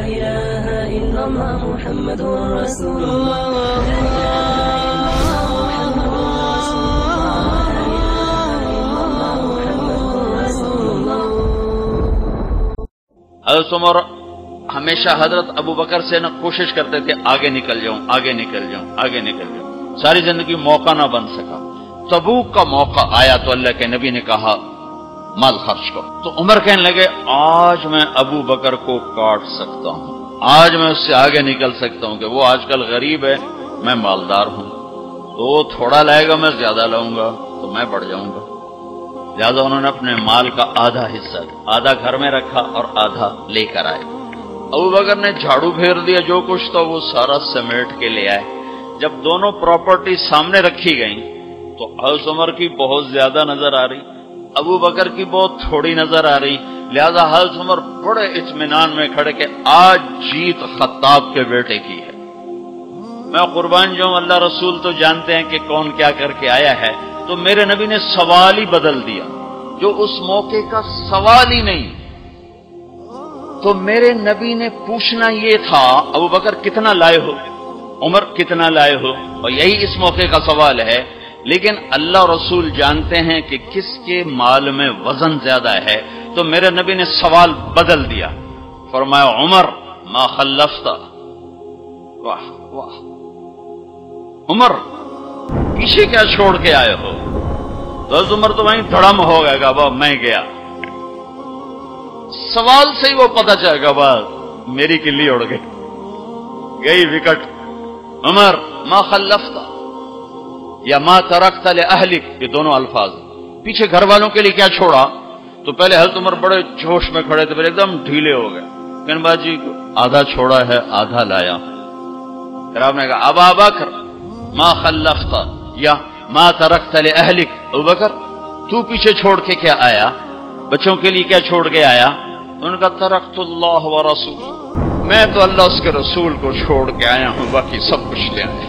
إله إلا الله محمد رسول الله حضرت عمر ہمیشہ حضرت ابو بکر سے نہ کوشش کرتے تھے آگے نکل جاؤں آگے نکل جاؤں آگے نکل جاؤں، ساری زندگی موقع نہ بن سکا۔ تبوک کا موقع آیا تو اللہ کے نبی نے کہا مال خرچ کرو، تو عمر کہنے لگے آج میں ابو بکر کو کاٹ سکتا ہوں، آج میں اس سے آگے نکل سکتا ہوں کہ وہ آج کل غریب ہے، میں مالدار ہوں، تو وہ تھوڑا لائے گا میں زیادہ لاؤں گا تو میں بڑھ جاؤں گا۔ لہذا انہوں نے اپنے مال کا آدھا حصہ آدھا گھر میں رکھا اور آدھا لے کر آئے۔ ابو بکر نے جھاڑو پھیر دیا، جو کچھ تھا وہ سارا سمیٹ کے لے آئے۔ جب دونوں پراپرٹی سامنے رکھی گئیں تو حضرت عمر کی بہت زیادہ نظر آ رہی، ابو بکر کی بہت تھوڑی نظر آ رہی، لہذا حضرت عمر بڑے اطمینان میں کھڑے کہ آج جیت خطاب کے بیٹے کی ہے۔ میں قربان جاؤں، اللہ رسول تو جانتے ہیں کہ کون کیا کر کے آیا ہے، تو میرے نبی نے سوال ہی بدل دیا جو اس موقع کا سوال ہی نہیں۔ تو میرے نبی نے پوچھنا یہ تھا ابو بکر کتنا لائے ہو، عمر کتنا لائے ہو، اور یہی اس موقع کا سوال ہے۔ لیکن اللہ رسول جانتے ہیں کہ کس کے مال میں وزن زیادہ ہے، تو میرے نبی نے سوال بدل دیا، فرمایا عمر ما خلفت، واہ واہ عمر پیچھے کیا چھوڑ کے آئے ہو؟ تو حضرت عمر تو وہیں دھڑم ہو گئے گا، با میں گیا، سوال سے ہی وہ پتہ چلے گا، با میری کلی اڑ گئی، گئی وکٹ۔ عمر ما خلفت یا ما ترکت لأہلک، یہ دونوں الفاظ پیچھے گھر والوں کے لیے کیا چھوڑا؟ تو پہلے حضرت عمر بڑے جوش میں کھڑے تھے، پھر ایک دم ڈھیلے ہو گئے، کہنے باجی آدھا چھوڑا ہے آدھا لایا۔ پھر آپ نے کہا ابا بکر ما خلفت یا ما ترکت لأہلک، ابو بکر تو پیچھے چھوڑ کے کیا آیا، بچوں کے لیے کیا چھوڑ کے آیا؟ ان کا ترکت اللہ و رسول، میں تو اللہ اس کے رسول کو چھوڑ کے آیا ہوں، باقی سب کچھ لے آیا۔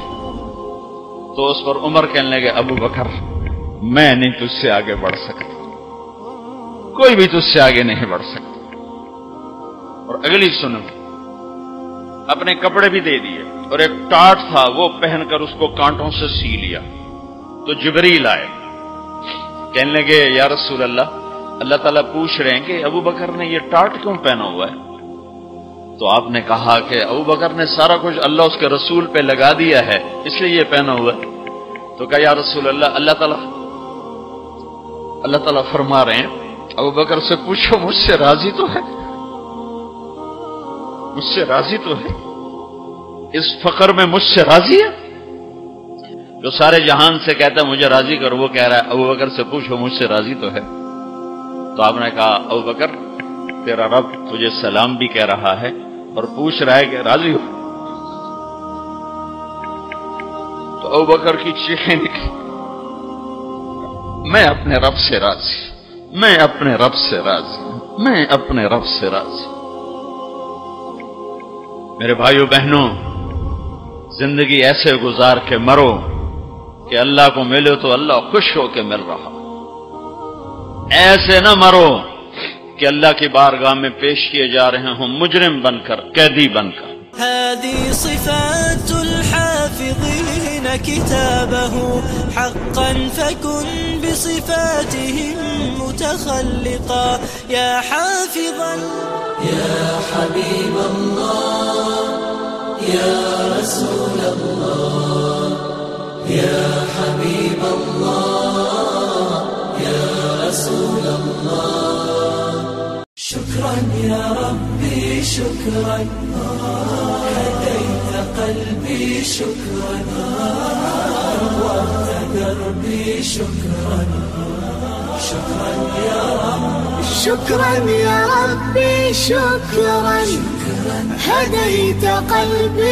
تو اس پر عمر کہنے لگے ابو بکر میں نہیں تجھ سے آگے بڑھ سکتا، کوئی بھی تجھ سے آگے نہیں بڑھ سکتا۔ اور اگلی سنو، اپنے کپڑے بھی دے دیے اور ایک ٹاٹ تھا وہ پہن کر اس کو کانٹوں سے سی لیا۔ تو جبریل آئے، کہنے لگے یا رسول اللہ، اللہ تعالیٰ پوچھ رہے ہیں کہ ابو بکر نے یہ ٹاٹ کیوں پہنا ہوا ہے؟ تو آپ نے کہا کہ ابو بکر نے سارا کچھ اللہ اس کے رسول پہ لگا دیا ہے اس لیے یہ پہنا ہوا ہے۔ تو کہا یا رسول اللہ، اللہ تعالیٰ فرما رہے ہیں ابو بکر سے پوچھو مجھ سے راضی تو ہے، مجھ سے راضی تو ہے، اس فقر میں مجھ سے راضی ہے؟ جو سارے جہان سے کہتا ہے مجھے راضی کر، وہ کہہ رہا ہے ابو بکر سے پوچھو مجھ سے راضی تو ہے۔ تو آپ نے کہا ابو بکر تیرا رب تجھے سلام بھی کہہ رہا ہے اور پوچھ رہا ہے کہ راضی ہو؟ تو ابو بکر کی چیخیں نکلی، میں اپنے رب سے راضی، میں اپنے رب سے راضی، میں اپنے رب سے راضی۔ میرے بھائیو بہنوں، زندگی ایسے گزار کے مرو کہ اللہ کو ملو تو اللہ خوش ہو کے مل رہا، ایسے نہ مرو کہ اللہ کی بارگاہ میں پیش کیے جا رہے ہوں مجرم بن کر، قیدی بن کر۔ هذه صفات الحافظين كتابه حقا فكن بصفاتهم متخلقا يا حافظا يا حبيب الله يا رسول الله يا حبيب الله يا رسول الله شكرا يا ربي شكرا هديت قلبي شكرا نورت دربي شكرا شكرا يا رب شكرا يا ربي شكرا هديت قلبي